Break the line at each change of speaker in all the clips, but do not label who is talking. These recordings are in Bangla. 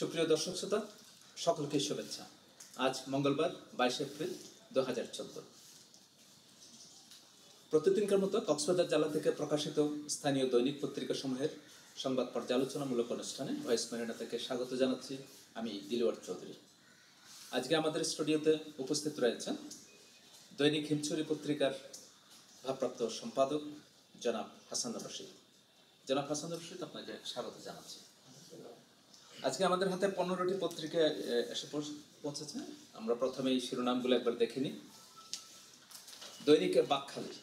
সুপ্রিয় দর্শক শ্রোতা, সকলকে শুভেচ্ছা। আজ মঙ্গলবার 22 এপ্রিল 2014। প্রতিদিনকার মতো কক্সবাজার জেলা থেকে প্রকাশিত স্থানীয় দৈনিক পত্রিকা সমূহের সংবাদ পর্যালোচনামূলক অনুষ্ঠানে ভয়েস মেরিনা থেকে স্বাগত জানাচ্ছি আমি দিলওয়ার চৌধুরী। আজকে আমাদের স্টুডিওতে উপস্থিত রয়েছেন দৈনিক হিমছড়ি পত্রিকার ভারপ্রাপ্ত সম্পাদক জনাব হাসানুর রশিদ। জনাব হাসানুর রশিদ, আপনাকে স্বাগত জানাচ্ছি। আজকে আমাদের হাতে 15টি পত্রিকা এসে পৌঁছেছে। আমরা প্রথমে এই শিরোনামগুলো একবার দেখে নিই। দৈনিক বাকখালী,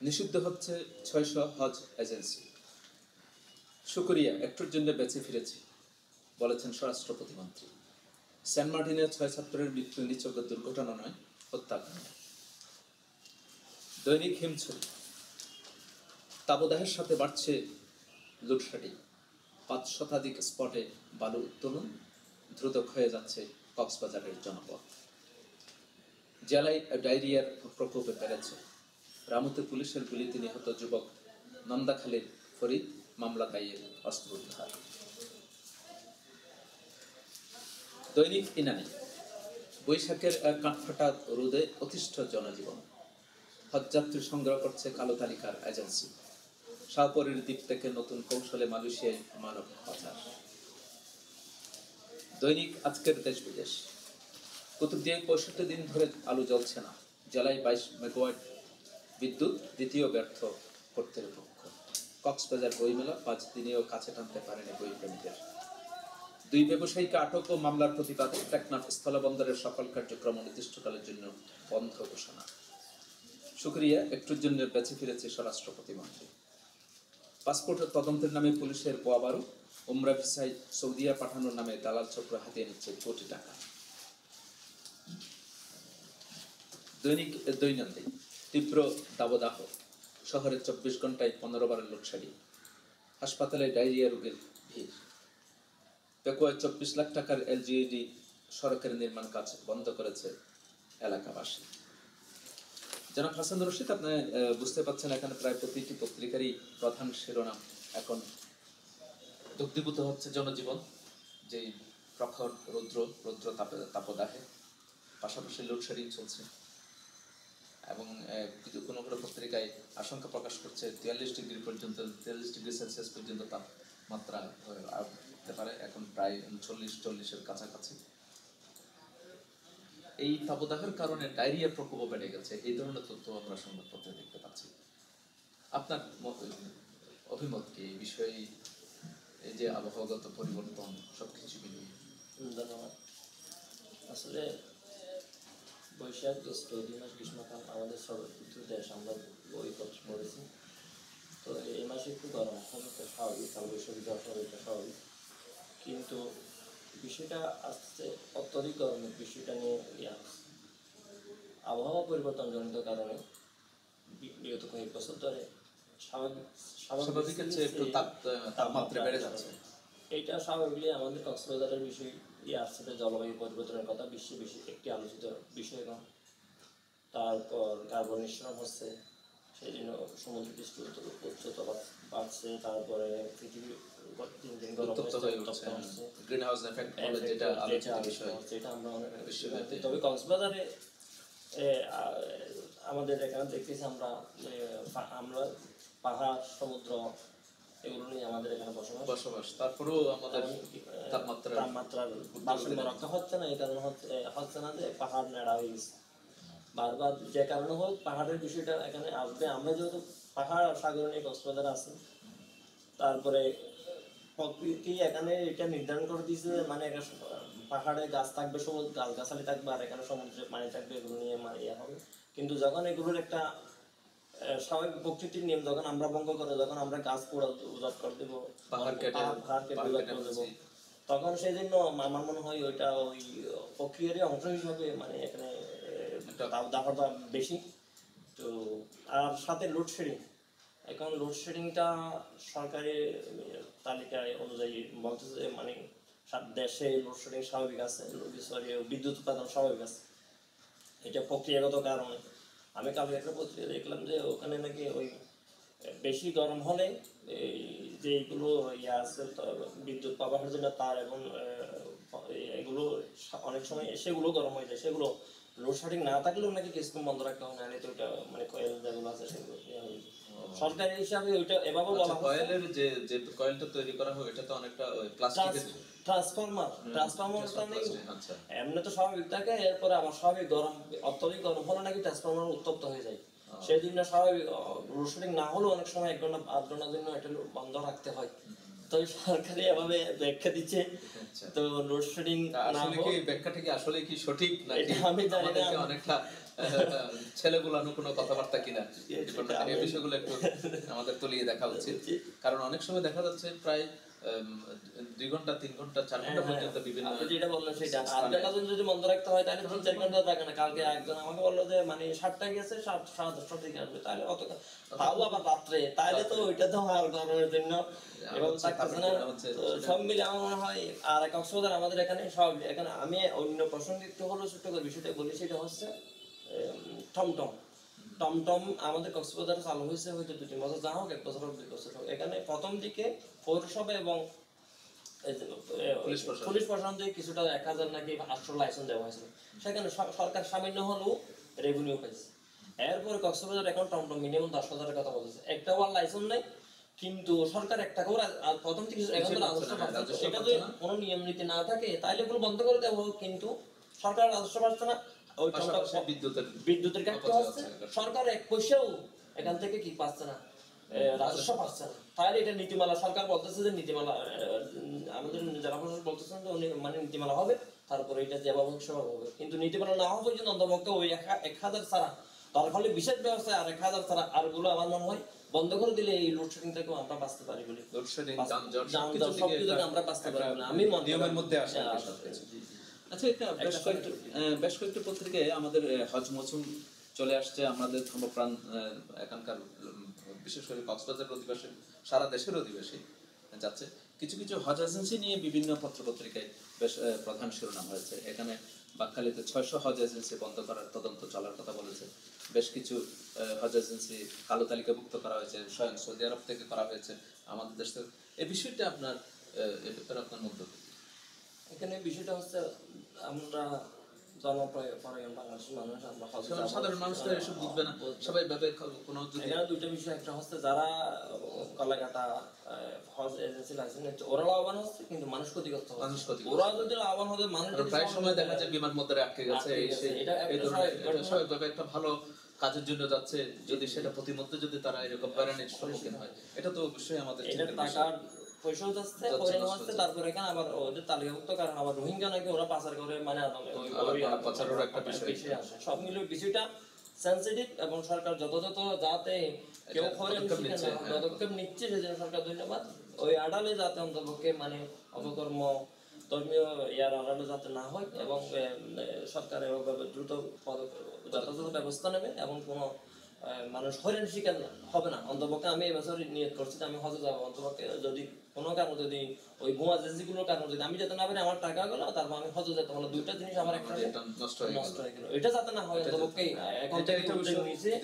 নিষিদ্ধ হচ্ছে 600 হজ এজেন্সি। শুকরিয়া, একটুর জন্য বেঁচে ফিরেছি বলেছেন স্বরাষ্ট্র প্রতিমন্ত্রী। সেন্ট মার্টিনের 6 ছাত্রের মৃত্যু নিছক দুর্ঘটনা নয়, হত্যাকাণ্ড। দৈনিক হিমছড়ি, তাবদাহের সাথে বাড়ছে লোডশেডিং। 5 শতাধিক স্পটে বালু উত্তোলন, দ্রুত ক্ষয়ে যাচ্ছে কক্সবাজারের জনপদ। জেলায় ডায়রিয়ার প্রকোপে বেড়েছে। রামুতে পুলিশের গুলিতে নিহত যুবক নন্দাখালীর ফরিদ, মামলা দায়ের, অস্ত্র উদ্ধার। দৈনিক ইনানি, বৈশাখের কাঠফাটা রোদে অতিষ্ঠ জনজীবন। হজযাত্রী সংগ্রহ করছে কালো তালিকার এজেন্সি। শাহপরীর দ্বীপ থেকে নতুন কৌশলে মালয়েশিয়ায় মানব পাচার। দৈনিক আজকের দেশ বিদেশ, কুতুবদিয়ায় 65 দিন ধরে আলো জ্বলছে না। জেলায় 22 মেগাওয়াট বিদ্যুৎ, দ্বিতীয় ব্যর্থ কর্তৃপক্ষ। কক্সবাজার বইমেলা 5 দিনেও কাছে টানতে পারেনি বইপ্রেমীদের। 2 ব্যবসায়ীকে আটক ও মামলার প্রতিবাদে টেকনাফ স্থলবন্দরের সকল কার্যক্রম অনির্দিষ্টকালের জন্য বন্ধ ঘোষণা। শুকরিয়া, একটুর জন্য বেঁচে ফিরেছে স্বরাষ্ট্র প্রতিমন্ত্রী। পাসপোর্টের তদন্তের নামে পুলিশের পোয়াবারু, উমরা ভিসায় সৌদিয়া পাঠানোর নামে দালাল চক্র হাতিয়ে নিচ্ছে কোটি টাকা। দৈনিক দৈনন্দিন, তীব্র দাবদাহ, শহরে 24 ঘন্টায় 15 বারের লোডশেডিং। হাসপাতালে ডায়রিয়া রোগীর ভিড়। পেকুয়ায় 24 লাখ টাকার এলজিইডি সড়কের নির্মাণ কাজ বন্ধ করেছে এলাকাবাসী। জনাব হাসানুর রশিদ, আপনি বুঝতে পারছেন এখানে প্রায় প্রতিটি পত্রিকারই প্রধান শিরোনাম এখন দগ্ধীভূত হচ্ছে জনজীবন, যেই প্রখর রৌদ্র তাপদাহে, পাশাপাশি লোডশেডিং চলছে। এবং কোনো কোনো পত্রিকায় আশঙ্কা প্রকাশ করছে 43 ডিগ্রি পর্যন্ত, 43 ডিগ্রি সেলসিয়াস পর্যন্ত তাপমাত্রা উঠতে পারে, এখন প্রায় 40-40-এর কাছাকাছি। এই তাপদাহের কারণে ডায়রিয়ার প্রকোপ বেড়ে গেছে, এই ধরনের তথ্য আমরা সংবাদপত্রে দেখতে পাচ্ছি। আপনার অভিমত কি এই বিষয়ে, এই যে আবহাওয়াগত পরিবর্তন সবকিছু মিলিয়ে?
ধন্যবাদ। আসলে বৈশাখ জ্যৈষ্ঠ 2 মাস গ্রীষ্মকাল আমাদের সর্বত্র দেশ, আমরা বই পড়েছি। তো এই মাসে একটু গরম হবে, তো স্বাভাবিক, কাল বৈশাখী জ্বর হবে, এটা স্বাভাবিক। কিন্তু বিষয়টা আসছে অত্যধিক গরমের বিষয়টা নিয়ে আবহাওয়া পরিবর্তনজনিত কারণে বিগত কয়েক বছর ধরে
স্বাভাবিকের চেয়ে একটু তাপমাত্রা বেড়ে যাচ্ছে।
এইটা স্বাভাবিকই আমাদের কক্সবাজারের বিষয় আসছে, জলবায়ু পরিবর্তনের কথা বিশ্বে বেশি একটি আলোচিত বিষয়। তারপর কার্বন নিঃসরণ হচ্ছে, সেই জন্য সমুদ্র পৃষ্ঠ উচ্চতা বাড়ছে। তারপরে পৃথিবী দিন দিন গরম হচ্ছে,
গ্রিন হাউস এফেক্ট বলে যেটা আলোচিত বিষয়,
সেটা আমরা অনেক বেশি। তবে কক্সবাজারে আমাদের এখানে দেখতেছি আমরা পাহাড়, সমুদ্র এগুলো নিয়ে আমাদের এখানে বসবাস।
তারপরেও আমাদের তাপমাত্রার
ভারসাম্য রক্ষা হচ্ছে না। এই কারণে হচ্ছে না যে পাহাড় নেড়া হয়ে গেছে বারবার, যে কারণে হোক পাহাড়ের বিষয়টা এখানে আসবে। আমরা যেহেতু পাহাড় আর সাগর নিয়ে কক্সবাজার আছে, তারপরে প্রকৃতি এখানে এটা নির্ধারণ করে দিয়েছে, মানে পাহাড়ে গাছ থাকবে, সবুজ গাছগাছালি থাকবে, আর এখানে সমুদ্রে পানি থাকবে, এগুলো নিয়ে ইয়ে হবে। কিন্তু যখন এগুলোর একটা স্বাভাবিক প্রকৃতির নিয়ম যখন আমরা ভঙ্গ করে, যখন আমরা গাছ পোড়া উজাড় করে দেবো, পাহাড় কেটে দেবো, তখন সেই জন্য আমার মনে হয় ওইটা ওই প্রক্রিয়ারই অংশ হিসাবে মানে এখানে দাফাটা বেশি। তো আর সাথে লোডশেডিং, এখন লোডশেডিংটা সরকারি তালিকায় অনুযায়ী বলতেছে মানে দেশে লোডশেডিং স্বাভাবিক আছে, বিদ্যুৎ উৎপাদন স্বাভাবিক আছে, এটা প্রক্রিয়াগত কারণে। আমি কালকে একটা পত্রিকা দেখলাম যে ওখানে নাকি ওই বেশি গরম হলে এই যেগুলো ইয়ে আছে বিদ্যুৎ প্রবাহের জন্য তার এবং এগুলো অনেক সময় সেগুলো গরম হয়ে যায়, সেগুলো লোডশেডিং না থাকলেও নাকি কিছুক্ষণ বন্ধ রাখতে হয়, না তো ওইটা মানে কয়েল যেগুলো আছে সেগুলো সরকারি হিসাবে ওইটা এভাবে বলা হয়।
কয়েলের যে কয়েলটা তৈরি করা হয় এটা তো অনেকটা ওই প্লাস্টিকের
ট্রান্সফরমারটা নেই
আচ্ছা
এমনি তো স্বাভাবিক থাকে, এরপরে আবার স্বাভাবিক গরম অত্যধিক গরম হলে নাকি ট্রান্সফরমার উত্তপ্ত হয়ে যায়, সেই জন্য স্বাভাবিক লোডশেডিং না হলেও অনেক সময় 1 ঘন্টা 8 ঘন্টার জন্য এটা বন্ধ রাখতে হয়। তো সরকারি এভাবে ব্যাখ্যা দিচ্ছে। তো লোডশেডিং না
আসলে কি ব্যাখ্যাটা কি আসলে কি সঠিক নাকি
আমি জানি না,
অনেকটা ছেলেগুলানো কোনো কথাবার্তা কিনা এই বিষয়গুলো একটু আমাদের তলিয়ে দেখা উচিত, কারণ অনেক সময় দেখা যাচ্ছে প্রায় 2 ঘন্টা 3 ঘন্টা 4 ঘন্টা পর্যন্ত বিভিন্ন
যেটা বললেন সেটা 8 ঘন্টা যদি বন্ধ রাখতে হয় তাহলে 3-4 ঘন্টা থাকে না। কালকে একজন আমাকে বললো যে মানে 7টায় গেছে 7:30 থেকে আসবে, তাহলে অত তাও আবার রাত্রে, তাহলে তো ওইটা তো আর গরমের জন্য এবং থাকতেছে না। সব মিলে আমার মনে হয় আর কক্সবাজার আমাদের এখানে সব এখানে আমি অন্য প্রসঙ্গে একটু হলো ছোট্ট করে বিষয়টা বলি, সেটা হচ্ছে টমটম। টমটম আমাদের কক্সবাজারে চালু হয়েছে হয়তো 2-3 বছর, যা হোক 1 বছর হোক 2 বছর হোক। এখানে প্রথম দিকে পৌরসভা এবং পুলিশ প্রশাসন থেকে কিছুটা 1000 নাকি 800 লাইসেন্স দেওয়া হয়েছিল, সেখানে সরকার সামান্য হলেও রেভিনিউ পাইছে। এরপরে কক্সবাজার এখন টমটম মিনিমাম 10,000 কথা বলতেছে, একটাও আর লাইসেন্স নাই, কিন্তু সরকার একটা করে প্রথম থেকে এখন তো রাজস্ব পাচ্ছে। এটা যদি কোনো নিয়ম নীতি না থাকে তাহলে এগুলো বন্ধ করে দেওয়া হোক, কিন্তু সরকার রাজস্ব পাচ্ছে না, ওই বিদ্যুতের ঘাটতি হচ্ছে, সরকার 1 পয়সাও এখান থেকে কি পাচ্ছে না, রাজস্ব পাচ্ছে না। তাহলে এটা নীতিমালা সরকার বলতেছে যে নীতিমালা আমাদের জেলা প্রশাসক বলতেছেন যে উনি মানে নীতিমালা হবে, তারপরে এটা যেভাবে সেভাবে হবে, কিন্তু নীতিমালা না হওয়া পর্যন্ত অন্তপক্ষে ওই 1000 ছাড়া তার ফলে বিশেষ ব্যবস্থায় আর 1000 ছাড়া আরগুলো আমার মনে হয় বন্ধ করে দিলে এই লোডশেডিং থেকে আমরা বাঁচতে পারি বলে,
লোডশেডিং যানজট
সবকিছু থেকে আমরা বাঁচতে পারি বলে আমি মনে
নিয়মের মধ্যে আসে। আচ্ছা, এটা বেশ কয়েকটি পত্রিকায় আমাদের হজ মৌসুম চলে আসছে, আমাদের ধর্মপ্রাণ এখানকার বিশেষ করে কক্সবাজার অধিবাসী সারা দেশের অধিবাসী যাচ্ছে, কিছু কিছু হজ এজেন্সি নিয়ে বিভিন্ন পত্রপত্রিকায় বেশ প্রধান শিরোনাম হয়েছে। এখানে বাকখালীতে 600 হজ এজেন্সি বন্ধ করার তদন্ত চলার কথা বলেছে, বেশ কিছু হজ এজেন্সি কালো তালিকাভুক্ত করা হয়েছে, স্বয়ং সৌদি আরব থেকে করা হয়েছে আমাদের দেশ থেকে। এই বিষয়টা আপনার এ ব্যাপারে আপনার মন্তব্য?
এখানে বিষয়টা হচ্ছে আমরা জনপ্রায়ণ বাংলাদেশের মানুষ, আমরা
সাধারণ মানুষ তো এসব বুঝবে না, সবাই ভাবে কোনো
এখানে দুইটা বিষয়, একটা হচ্ছে যারা কলাকাটা হজ এজেন্সি লাইসেন্স নিচ্ছে ওরা লাভবান হচ্ছে, কিন্তু মানুষ ক্ষতিগ্রস্ত হচ্ছে। ওরা যদি লাভবান হতে মানুষ
প্রায় সময় দেখা যায় বিমান মধ্যে আটকে গেছে, স্বাভাবিকভাবে একটা ভালো কাজের জন্য যাচ্ছে, যদি সেটা প্রতিমধ্যে যদি তারা এরকম হয়রানির সম্মুখীন হয়, এটা তো অবশ্যই আমাদের
টাকার পয়সাও যাচ্ছে, হয়রানি হচ্ছে, তারপরে এখানে আবার ওদের তালিকাভুক্ত, কারণ আবার রোহিঙ্গা নাকি ওরা পাচার করে, মানে
পাচারের একটা বিষয়
আসে। সব মিলে বিষয়টা সেনসিটিভ এবং সরকার যথাযথ যাতে কেউ পদক্ষেপ নিচ্ছে সেজন্য সরকার ধন্যবাদ। ওই আড়ালে যাতে অন্তপক্ষে মানে অপকর্ম ধর্মীয় ইয়ার আড়ালে যাতে না হয়, এবং সরকার এভাবে দ্রুত যথাযথ ব্যবস্থা নেবে এবং কোনো মানুষ হয়রানি শিকার হবে না। অন্তপক্ষে আমি এবছর নিয়ত করছি যে আমি হজে যাবো, অন্তপক্ষে যদি কোনো কারণে যদি ওই ভুয়া এজেন্সিগুলোর কারণে যদি আমি যেতে না পারি আমার টাকা গেলো, তারপর আমি হজে যেতে হলো, দুইটা জিনিস আমার একটা নষ্ট হয়ে গেল, এটা যাতে না হয় অন্তপক্ষে এখন থেকে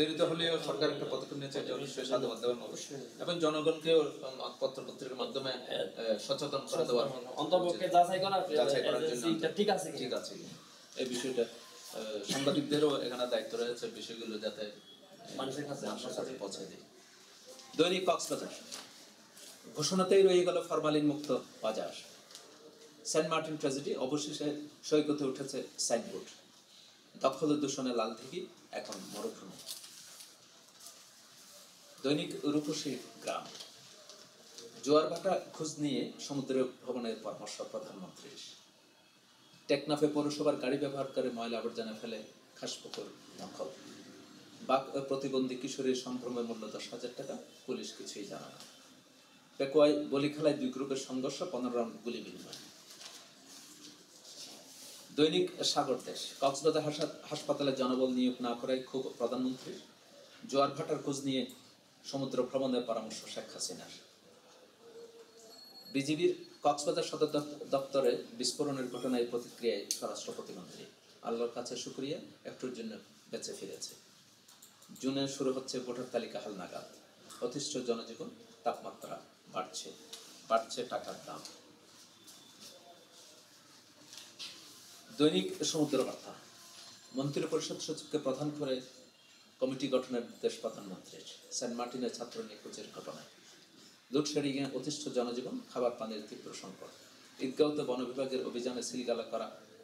দেরিতে হলেও সরকার একটা পদক্ষেপ নিয়েছে, এটা অবশ্যই সাধুবাদ দেওয়ার মতো, এবং জনগণকেও পত্রপত্রিকার মাধ্যমে সচেতন করে দেওয়ার,
অন্তপক্ষে যাচাই করার জন্য ঠিক আছে
এই বিষয়টা সাংবাদিকদেরও এখানে দায়িত্ব রয়েছে, বিষয়গুলো যাতে
মানুষের কাছে
পৌঁছে দেয়। দৈনিক কক্সবাজার ঘোষণাতেই রয়ে গেল ফরমালিন মুক্ত বাজার। সেন্ট মার্টিন ট্র্যাজেডি, অবশেষে সৈকতে উঠেছে সাইনবোর্ড। দখল দূষণে লাল দিঘি এখন মরুভূমি। দৈনিক রূপসী গ্রাম, জোয়ার ভাটা খোঁজ নিয়ে সমুদ্রে ভ্রমণের পরামর্শ প্রধানমন্ত্রীর। টেকনাফে পৌরসভার গাড়ি ব্যবহার করে ময়লা আবর্জনা ফেলে খাসপুকুর দখল। বাক প্রতিবন্ধী কিশোরীর সম্ভ্রমের মূল্য 10,000 টাকা, পুলিশ কিছুই জানে না। পেকুয়ায় বলিখেলায় 2 গ্রুপের সংঘর্ষ, 15 রাউন্ড গুলি বিনিময়। দৈনিক সাগর দেশ, কক্সবাজার হাসপাতালে জনবল নিয়োগ না করায় ক্ষোভ প্রধানমন্ত্রীর। জোয়ার ভাটার খোঁজ নিয়ে সমুদ্র ভ্রমণের পরামর্শ শেখ হাসিনার। বিজিবির কক্সবাজার সদর দপ্তরে বিস্ফোরণের ঘটনায় প্রতিক্রিয়ায় স্বরাষ্ট্র প্রতিমন্ত্রী। আল্লাহর কাছে শুকরিয়া, একটুর জন্য বেঁচে ফিরেছে। জুনে শুরু হচ্ছে ভোটার তালিকা হালনাগাদ, অতিষ্ঠ জনজীবন, তাপমাত্রা বাড়ছে। বাড়ছে টাকার দাম। দৈনিক সমুদ্র বার্তা, মন্ত্রী পরিষদ সচিবকে প্রধান করে কমিটি গঠনের নির্দেশ প্রধানমন্ত্রীর। সেন্ট মার্টিনের ছাত্র নিখোঁজের ঘটনায় লোডশেডিংয়ে অতিষ্ঠ জনজীবন, খাবার পানির তীব্র সংকট। ঈদগাঁওতে বন বিভাগের অভিযানে সিলগালা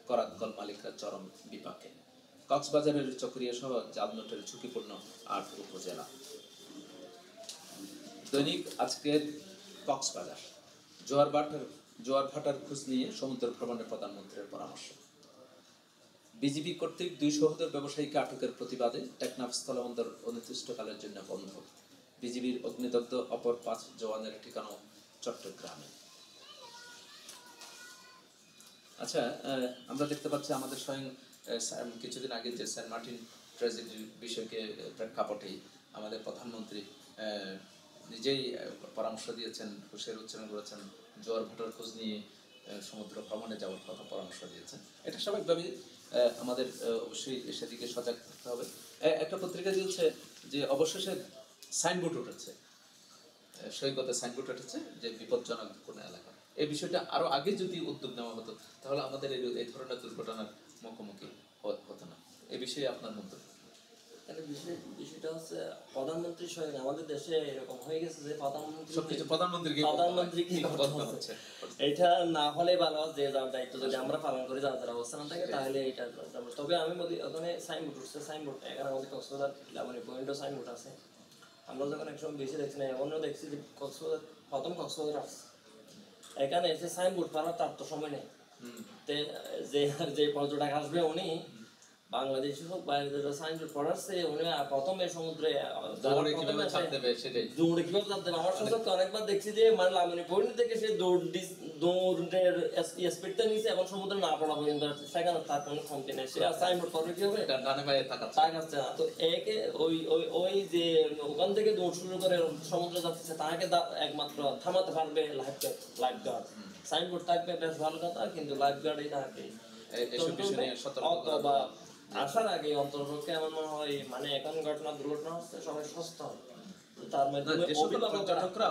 করাতকল মালিকরা চরম বিপাকে। কক্সবাজারের চকরিয়া সহ জালনোটের ঝুঁকিপূর্ণ ৮ উপজেলা। দৈনিক আজকের কক্সবাজার, জোয়ার ভাটার খোঁজ নিয়ে সমুদ্র ভ্রমণে প্রধানমন্ত্রীর পরামর্শ। বিজিবি কর্তৃক 2 শহরের ব্যবসায়ীকে আটকের প্রতিবাদে টেকনাফ স্থলবন্দর অনির্দিষ্টকালের জন্য বন্ধ। বিজিবির অগ্নিদগ্ধ অপর 5 জওয়ানের ঠিকানা চট্টগ্রামে। আচ্ছা, আমরা দেখতে পাচ্ছি আমাদের স্বয়ং কিছুদিন আগে যে সেন্ট মার্টিন ট্র্যাজেডির বিষয়কে প্রেক্ষাপটেই আমাদের প্রধানমন্ত্রী নিজেই পরামর্শ দিয়েছেন, হুঁশিয়ারি উচ্চারণ করেছেন, জোয়ার ভাটার খোঁজ নিয়ে সমুদ্র ভ্রমণে যাওয়ার কথা পরামর্শ দিয়েছেন। এটা স্বাভাবিকভাবে আমাদের অবশ্যই সেদিকে সজাগ থাকতে হবে। একটা পত্রিকা দিয়েছে যে অবশেষে সাইনবোর্ড উঠেছে, সৈকতে সাইনবোর্ড উঠেছে যে বিপজ্জনক কোনো এলাকা। এই বিষয়টা আরো আগে যদি উদ্যোগ নেওয়া হতো তাহলে আমাদের এই ধরনের দুর্ঘটনার মুখোমুখি হতো না। এই বিষয়ে আপনার মন্তব্য?
বিষয়টা হচ্ছে প্রধানমন্ত্রী স্বয়ং আমাদের দেশে এরকম হয়ে গেছে যে
প্রধানমন্ত্রী
কি হচ্ছে, এটা না হলে ভালো, যে যার দায়িত্ব যদি আমরা পালন করি, যার অবস্থান থাকে, তাহলে এটা। তবে আমি বলি, ওখানে সাইনবোর্ড উঠছে, সাইনবোর্ড এখানে আমাদের কক্সবাজার লাবণী পয়েন্টও সাইনবোর্ড আছে। আমরা যখন একসময় বেশি দেখছি না, এমনও দেখছি যে কক্সবাজার আসছে, এখানে এসে সাইনবোর্ড পাওয়ার তার তো সময় নেই। যে পর্যটক আসবে উনি বাংলাদেশি হোক বাইরে সাইনবোর্ড পড়াচ্ছে, উনি প্রথমে সমুদ্রে
দৌড়ে কিভাবে চাপ দেবে
আমার সাথে অনেকবার দেখছি যে মানে লাবণী পয়েন্ট থেকে সে দৌড়ের স্পিডটা নিচে এবং সমুদ্রে না পড়া পর্যন্ত সেখানে তার কোনো কমতি নেই। সে সাইনবোর্ড পড়বে কি হবে,
ডানে বাঁয়ে
তাকাচ্ছে না। তো একে ওই যে ওখান থেকে দৌড় শুরু করে সমুদ্রে যাচ্ছে, তাকে একমাত্র থামাতে পারবে লাইফ গার্ড। সাইনবোর্ড থাকবে বেশ ভালো কথা, কিন্তু লাইফ গার্ডই থাকে। অথবা আসার আগে অন্তর্পক্ষে আমার মনে হয়, মানে এখন দুর্ঘটনা হচ্ছে, সবাই সস্তা হয়। তার মাধ্যমে
পর্যটকরা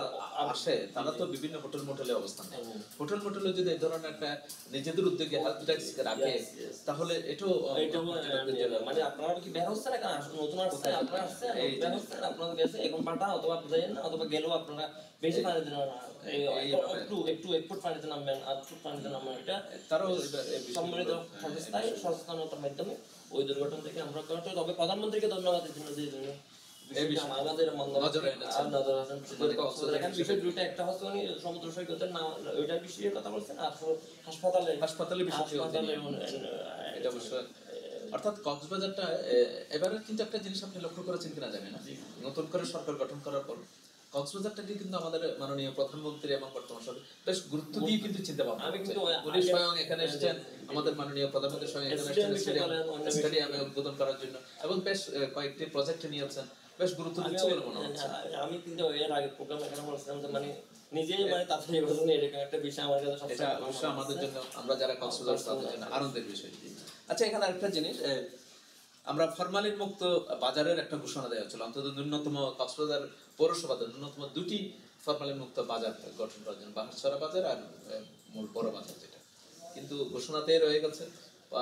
আসে, তারা তো বিভিন্ন হোটেল মোটেলে অবস্থান নেয়। হোটেল মোটেলে যদি এই ধরনের একটা নিজেদের উদ্যোগে হেল্প ডেস্ক রাখে, তাহলে এটাও
মানে আপনারা কি বের হচ্ছে না, নতুন আসছে, আপনারা আসছে বের হচ্ছেন, আপনারা গেছে এখন পাঠা, অথবা যাইয়েন না, অথবা গেলেও আপনারা বেশি পানি দিন না, একটু ফুট পানিতে নামবেন, 8 ফুট পানিতে নামবেন। এটা তারও সম্মিলিত সংস্থায় সচেতনতার মাধ্যমে ওই দুর্ঘটনা থেকে আমরা করতে। তবে প্রধানমন্ত্রীকে ধন্যবাদ দিচ্ছি যে আমাদের দুইটা, একটা হচ্ছে উনি সমুদ্র সৈকতের নাম ওইটার বিষয়ে কথা বলছেন, আর হাসপাতালে
এটা অবশ্য। অর্থাৎ কক্সবাজারটা এবারে কিন্তু একটা জিনিস আপনি লক্ষ্য করেছেন কিনা জানি না, নতুন করে সরকার গঠন করার পর কক্সবাজারটাকে কিন্তু আমাদের মাননীয় প্রধানমন্ত্রী এবং বর্তমান সরকার বেশ গুরুত্ব দিয়ে কিন্তু চিন্তা ভাবনা।
আমি কিন্তু
উনি স্বয়ং এখানে এসেছেন, আমাদের মাননীয় প্রধানমন্ত্রী স্বয়ং এখানে এসেছেন স্টেডিয়ামে উদ্বোধন করার জন্য, এবং বেশ কয়েকটি প্রজেক্ট নিয়েছেন, বেশ গুরুত্ব দিচ্ছে বলে মনে হচ্ছে।
আমি কিন্তু এর আগে প্রোগ্রাম এখানে বলছিলাম যে মানে নিজেই মানে তাদের নির্বাচনে এরকম একটা বিষয় আমার কাছে
এটা অবশ্যই আমাদের জন্য, আমরা যারা কক্সবাজার তাদের জন্য আনন্দের বিষয়। আচ্ছা, এখানে আরেকটা জিনিস, আমরা ফরমালিন মুক্ত বাজারের একটা ঘোষণা দেওয়া হচ্ছিল, অন্তত ন্যূনতম কক্সবাজার পৌরসভাতে ন্যূনতম 2টি ফরমালিন মুক্ত বাজার গঠন করার জন্য, বাহারছড়া বাজার আর মূল বড় বাজার যেটা, কিন্তু ঘোষণাতে রয়ে গেছে।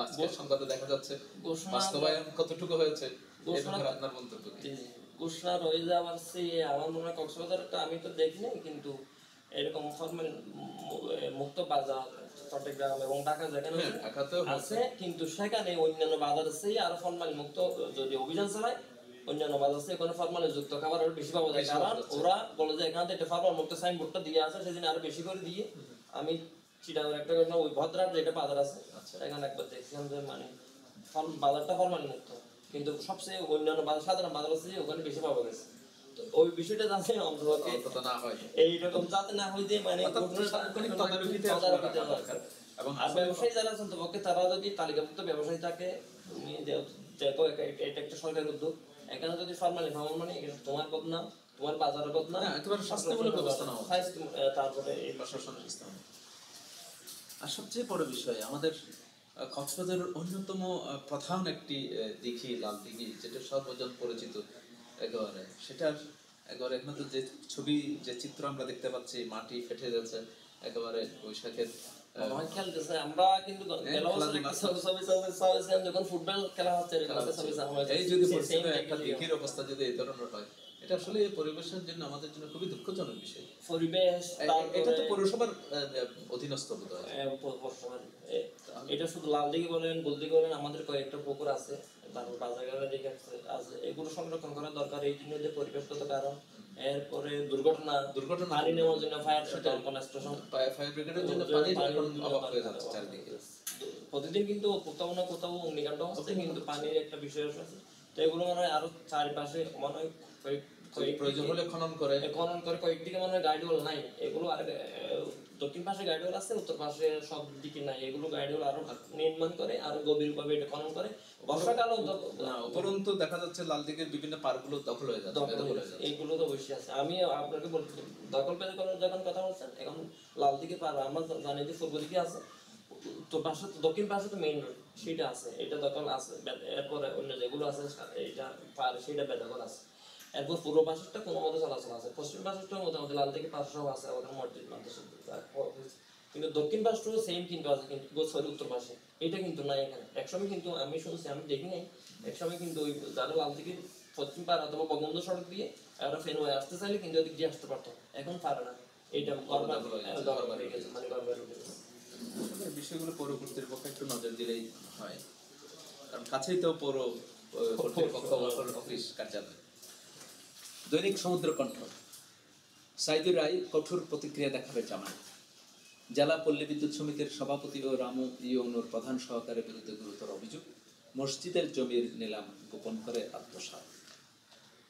আজকের সংবাদে দেখা যাচ্ছে বাস্তবায়ন কতটুকু হয়েছে, আপনার মন্তব্য কি?
ঘোষণা রয়ে যাওয়ার চেয়ে আমার মনে হয় কক্সবাজারটা আমি তো দেখিনি, কিন্তু এরকম ফরমালিন মুক্ত বাজার চট্টগ্রাম এবং ঢাকা যেখানে আছে, কিন্তু সেখানে অন্যান্য বাজার চেয়ে আরো ফরমালিন মুক্ত যদি অভিযান চালায়, অন্যান্য বাজার চেয়ে কোনো ফরমালিন যুক্ত খাবার আরো বেশি পাওয়া যায়। কারণ ওরা বলে যে এখানে একটা ফরমালিন মুক্ত সাইনবোর্ডটা দিয়ে আছে, সেদিন আরো বেশি করে দিয়ে। আমি চিটাগাং একটা ঘটনা, ওই ভদ্রাট যেটা বাজার আছে এখানে একবার দেখছিলাম যে মানে বাজারটা ফরমালিন মুক্ত, কিন্তু সবচেয়ে অন্যান্য বাজার সাধারণ বাজার আছে ওখানে বেশি পাওয়া গেছে। ওই বিষয়টা যাতে অন্তর্ভুক্ত না হয়, এইরকম যাতে না হয় যে মানে এবং ব্যবসায়ী যারা আছেন পক্ষে তারা যদি তালিকাভুক্ত ব্যবসায়ী থাকে, তুমি যেহেতু এটা একটা সরকারি উদ্যোগ, এখানে যদি ফরমালি মানে তোমার বদনাম, তোমার বাজারের বদনাম,
একেবারে স্বাস্থ্যমূলক ব্যবস্থা নাও,
তারপরে এই
প্রশাসনের সিস্টেম। আর সবচেয়ে বড় বিষয়, আমাদের কক্সবাজারের অন্যতম প্রধান একটি দিঘি, লাল দিঘি, যেটা সর্বজন পরিচিত একেবারে, সেটার একবার এখানে তো যে ছবি যে চিত্র আমরা দেখতে পাচ্ছি, মাটি ফেটে যাচ্ছে একেবারে বৈশাখের
মনে হয় খেলতেছে। আমরা কিন্তু গেল বছর
খেলাধুলা।
একটা ছবি যখন ফুটবল খেলা হচ্ছে এরকম একটা ছবি
এই যদি পরিস্থিতি একটা দিঘির অবস্থা যদি এই ধরনের হয়, এটা আসলে পরিবেশের জন্য আমাদের জন্য খুবই দুঃখজনক বিষয়।
পরিবেশ
এটা তো পৌরসভার অধীনস্থ বোধ হয়।
এটা শুধু লাল দিঘি বলেন, বলদিঘি বলেন, আমাদের কয়েকটা পুকুর আছে, তারপর বাজারঘাটের দিকে আছে, এগুলো সংরক্ষণ করা দরকার। এই জন্য যে পরিবেশগত কারণ, এরপরে দুর্ঘটনা পানি নেওয়ার জন্য ফায়ার স্টেশন,
ফায়ার ব্রিগেডের জন্য পানির এখন অভাব হয়ে যাচ্ছে চারিদিকে।
প্রতিদিন কিন্তু কোথাও না কোথাও অগ্নিকাণ্ড হচ্ছে, কিন্তু পানির একটা বিষয় আছে। তো এগুলো মনে হয় আরো চারিপাশে মনে হয়
প্রয়োজন হলে খনন করে
কয়েকদিকে মনে হয় গাইডওয়াল নাই। এগুলো আর দক্ষিণ পাশে গাইডওয়াল আছে, উত্তর পাশে সব দিকে নাই। এগুলো গাইডওয়াল আরো নির্মাণ করে, আরো গভীরভাবে এটা খনন করে। বর্ষাকালও
উপরন্তু দেখা যাচ্ছে লাল দিকের বিভিন্ন পার্কগুলো দখল হয়ে যাচ্ছে।
এইগুলো তো বেশি আছে। আমি আপনাকে বলতে, দখল পেতে করার যখন কথা বলছেন, এখন লাল দিকে পার আমরা জানি যে পূর্ব দিকে আছে, তো পাশে দক্ষিণ পাশে তো মেইন রোড সেটা আছে, এটা দখল আছে। এরপরে অন্য যেগুলো আছে এইটা পার সেটা বেদখল আছে। এরপর পূর্ব পাশেরটা কোনো মতে চলাচল আছে, পশ্চিম পাশেরটা মোটামুটি লাল থেকে 500 আছে ওদের মসজিদ মাদ্রাসা। কিন্তু দক্ষিণ পাশটাও সেম কিন্তু আছে, কিন্তু সরি উত্তর পাশে এটা কিন্তু নাই এখানে। একসময় কিন্তু আমি শুনছি, আমি দেখি নাই, একসময় কিন্তু ওই যারা লাল থেকে পশ্চিম পাড় অথবা বঙ্গবন্ধু সড়ক দিয়ে একটা ফেন হয়ে আসতে চাইলে কিন্তু ওদিক দিয়ে আসতে পারতো, এখন পারে না। এইটা গড়বাড়ি গেছে, মানে গড়বাড়ি উঠে গেছে।
বিষয়গুলো পৌর কর্তৃপক্ষ একটু নজর দিলেই হয়, কারণ কাছেই তো পৌর কর্তৃপক্ষ অফিস কার্যালয়। দৈনিক সমুদ্র কণ্ঠ, সাইদুর রায় কঠোর প্রতিক্রিয়া দেখাবে জামায়াত। জেলা পল্লী বিদ্যুৎ সমিতির সভাপতি ও রামু ইউনুর প্রধান সহকারের বিরুদ্ধে গুরুতর অভিযোগ, মসজিদের জমির নিলাম গোপন করে আত্মসাৎ।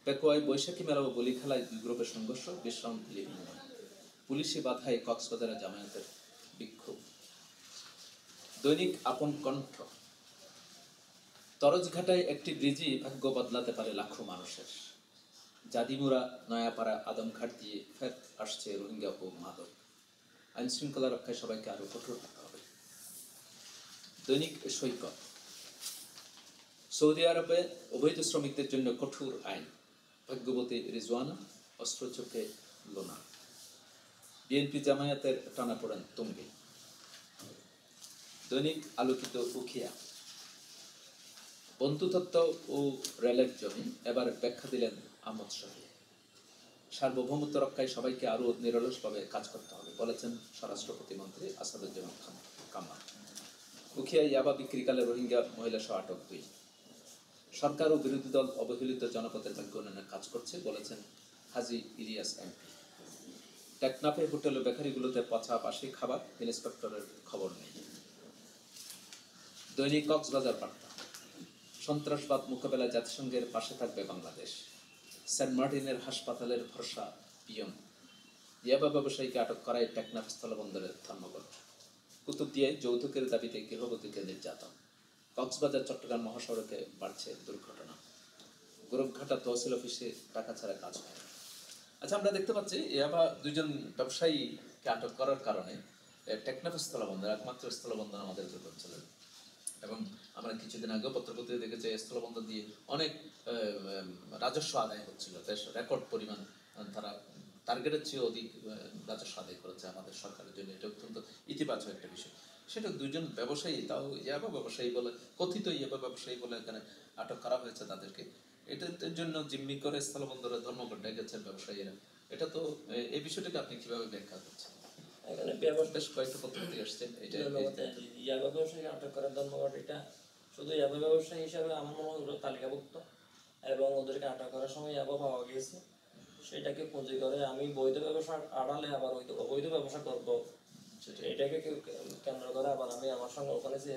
পেকুয়ায় বৈশাখী মেলা ও বলি খেলায় দুই গ্রুপের সংঘর্ষ, বিশ্রাম লিভিং রুম। পুলিশি বাধায় কক্সবাজারে জামায়াতের বিক্ষোভ। দৈনিক আপন কণ্ঠ, তরজঘাটায় একটি ব্রিজই ভাগ্য বদলাতে পারে লাখো মানুষের। জাদিমুরা নয়াপাড়া আদমঘাট দিয়ে ফের আসছে রোহিঙ্গা ও মাদক। আইন শৃঙ্খলা রক্ষায় সবাইকে আরো কঠোর হতে হবে। দৈনিক সৈকত, সৌদি আরবে অবৈধ শ্রমিকদের জন্য কঠোর আইন, ভাগ্যবতী রিজওয়ানা, অস্ত্র চোখে লোনা। বিএনপি জামায়াতের টানাপোড়েন তুঙ্গে। দৈনিক আলোকিত উখিয়া, বন্ধুতত্ত্ব ও রেলের জমি এবার ব্যাখ্যা দিলেন আহমদ শহীদ। সার্বভৌমত্ব রক্ষায় সবাইকে আরো নিরলসভাবে কাজ করতে হবে বলেছেন স্বরাষ্ট্র প্রতিমন্ত্রী আসাদুজ্জামান কামাল। উখিয়া ইয়াবা বিক্রিকালে রোহিঙ্গা মহিলা সহ আটক 2। সরকার ও বিরোধী দল অবহেলিত জনপদের ভাগ্য উন্নয়নের কাজ করছে বলেছেন হাজী ইলিয়াস এমপি। টেকনাফে হোটেল ও বেকারিগুলোতে পচা বাসি খাবার, ইন্সপেক্টরের খবর নেই। দৈনিক কক্সবাজার বার্তা, সন্ত্রাসবাদ মোকাবেলায় জাতিসংঘের পাশে থাকবে বাংলাদেশ। সেন্ট মার্টিনের হাসপাতালের ভরসা পিয়ন। ইয়াবা ব্যবসায়ীকে আটক করায় টেকনাফ স্থলবন্দরের ধর্মঘট। কুতুবদিয়ায় যৌতুকের দাবিতে গৃহবধূকে নির্যাতন। কক্সবাজার চট্টগ্রাম মহাসড়কে বাড়ছে দুর্ঘটনা। গোরখঘাটা তহসিল অফিসে টাকা ছাড়া কাজ হয়। আচ্ছা, আমরা দেখতে পাচ্ছি ইয়াবা 2জন ব্যবসায়ীকে আটক করার কারণে টেকনাফ স্থলবন্দর একমাত্র স্থলবন্দর আমাদের পূর্বাঞ্চলের, এবং আমরা কিছুদিন আগে পত্রপত্রিকা দেখেছি স্থলবন্দর দিয়ে অনেক রাজস্ব আদায় হচ্ছিল, বেশ রেকর্ড পরিমাণ তারা টার্গেটের চেয়ে অধিক রাজস্ব আদায় করেছে আমাদের সরকারের জন্য। এটা অত্যন্ত ইতিবাচক একটা বিষয়। সেটা 2জন ব্যবসায়ী, তাও ইয়াবা ব্যবসায়ী বলে, কথিত ইয়াবা ব্যবসায়ী বলে এখানে আটক করা হয়েছে তাদেরকে। এটার জন্য জিম্মি করে স্থলবন্দরে ধর্মঘট ডেকেছেন ব্যবসায়ীরা। এটা তো এই বিষয়টাকে আপনি কিভাবে ব্যাখ্যা করছেন?
এখানে
বেশ কয়েকটা পত্রিকা আসছেন এটা
ইয়াবা ব্যবসায়ী আটক করার ধর্মঘট, এটা শুধু ইয়াবা ব্যবসায়ী হিসাবে আমার মনে হয় তালিকাভুক্ত, এবং ওদেরকে আটক করার সময় ইয়াবা পাওয়া গেছে, সেটাকে পুঁজি করে আমি বৈধ ব্যবসা আড়ালে আবার অবৈধ ব্যবসা করবো, এটাকে কেন্দ্র করে আবার আমি আমার সঙ্গে ওখানে যে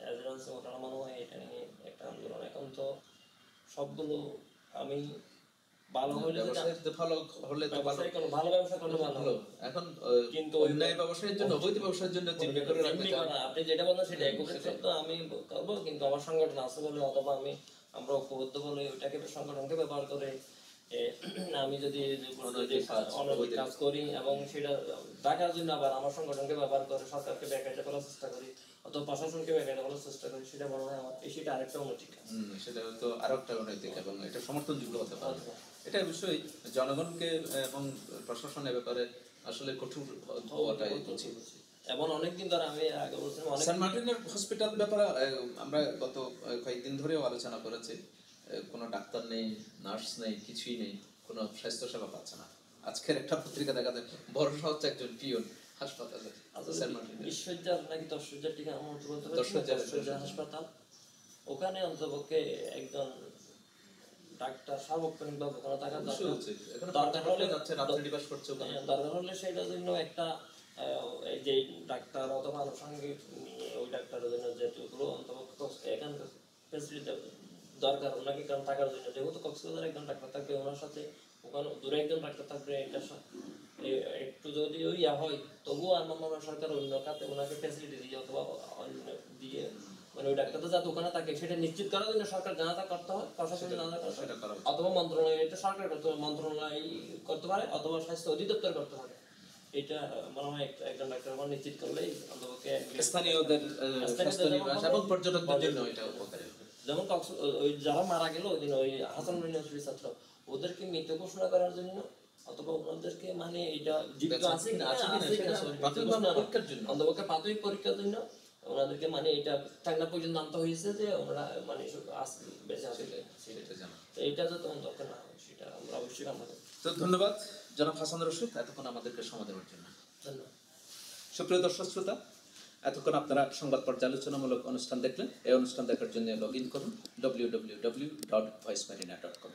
এজেন্সি ওঠানো মনে হয় এটা নিয়ে একটা আন্দোলন। এখন তো সবগুলো আমি ভালো হলে
ভালো হলে তো
ভালো ব্যবসা করলে ভালো,
এখন
কিন্তু
অন্যায় ব্যবসায়ের জন্য অবৈধ ব্যবসায়ের জন্য জিম্মি করে রাখতে
আপনি যেটা বলেন সেটা একত্রিত আমি করবো, কিন্তু আমার সংগঠন আছে বলে অথবা আমরা ঐক্যবদ্ধ বলে ওইটাকে সংগঠনকে ব্যবহার করে আমি যদি অনৈতিক কাজ করি এবং সেটা ঢাকার জন্য আবার আমার সংগঠনকে ব্যবহার করে সরকারকে ব্যাখ্যাটা করার চেষ্টা করি অথবা প্রশাসনকে ব্যাখ্যাটা করার চেষ্টা করি, সেটা মনে হয় আমার সেটা আরেকটা অনৈতিক,
সেটা তো আরেকটা অনৈতিক এবং এটা সমর্থনযোগ্য হতে পারে। এটা বিষয়ে জনগণকে এবং প্রশাসনের ব্যাপারে আসলে কঠোর হওয়াটাই উচিত।
এবং অনেকদিন ধরে আমি আগে বলছিলাম অনেক
সেন্ট মার্টিনের হসপিটাল ব্যাপারে আমরা গত কয়েকদিন ধরেও আলোচনা করেছি। কোনো ডাক্তার নেই, নার্স নেই, কিছুই নেই, কোনো স্বাস্থ্য সেবা পাচ্ছে না। আজকের একটা পত্রিকা দেখা যায় ভরসা হচ্ছে একজন পিয়ন হাসপাতালে সেন্ট মার্টিনের।
20,000 নাকি 10,000 টাকা আমার তো বলতে
10,000
হাসপাতাল, ওখানে অন্তপক্ষে একজন ডাক্তার সার্বক্ষণিক ভাবে ওখানে থাকার
অবশ্যই
দরকার।
উচিত। এখানে
দরকার হলে
যাচ্ছে, রাত্রি দিবস করছে ওখানে।
দরকার হলে সেটার জন্য একটা এই যে ডাক্তার অথবা আনুষঙ্গিক নিয়ে ওই ডাক্তারের জন্য যেগুলো অন্তপক্ষে এখানে ফেসিলিটি দরকার ওনাকে কারণ থাকার জন্য, যেহেতু কক্সবাজারে একজন ডাক্তার থাকবে ওনার সাথে ওখানে দূরে একজন ডাক্তার থাকবে, এটা একটু যদি ইয়া হয় তবুও আমার মনে হয় সরকার অন্য খাতে ওনাকে ফেসিলিটি দিয়ে অথবা অন্য দিয়ে মানে ওই ডাক্তারটা যাতে ওখানে থাকে সেটা নিশ্চিত করার জন্য সরকার জানাতা করতে হয়, প্রশাসনের জানাতা করতে হয়, অথবা মন্ত্রণালয়, এটা সরকার করতে হবে, মন্ত্রণালয় করতে পারে অথবা স্বাস্থ্য অধিদপ্তর করতে পারে। এটা মনে হয় একজন ডাক্তার নিশ্চিত করলেই অন্তপক্ষে
স্থানীয়দের স্বাস্থ্য নিবাস এবং পর্যটকদের জন্য এটা উপকারী হবে।
যেমন ওই যারা মারা গেল ওই দিন ওই হাসান ইউনিভার্সিটির ছাত্র, ওদেরকে মৃত ঘোষণা করার জন্য অথবা ওনাদেরকে মানে এটা জীবিত আছে কিনা
পরীক্ষার জন্য
অন্তপক্ষে প্রাথমিক পরীক্ষার জন্য ওনাদেরকে মানে এটা টাঙ্গা পর্যন্ত আনতে হয়েছে যে ওনারা মানে বেঁচে আছে
সেটা জানা।
এইটা যাতে অন্তপক্ষে না হয় সেটা আমরা অবশ্যই কামনা করি।
তো ধন্যবাদ জনাব হাসান রশিদ এতক্ষণ আমাদেরকে সময় দেওয়ার জন্য।
ধন্যবাদ।
সুপ্রিয় দর্শক শ্রোতা, এতক্ষণ আপনারা সংবাদ পর্যালোচনামূলক অনুষ্ঠান দেখলেন। এই অনুষ্ঠান দেখার জন্য লগ ইন করুন www.voicemarina.com।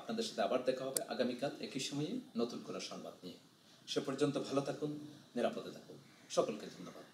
আপনাদের সাথে আবার দেখা হবে আগামীকাল একই সময়ে নতুন কোনো সংবাদ নিয়ে। সে পর্যন্ত ভালো থাকুন, নিরাপদে থাকুন। সকলকে ধন্যবাদ।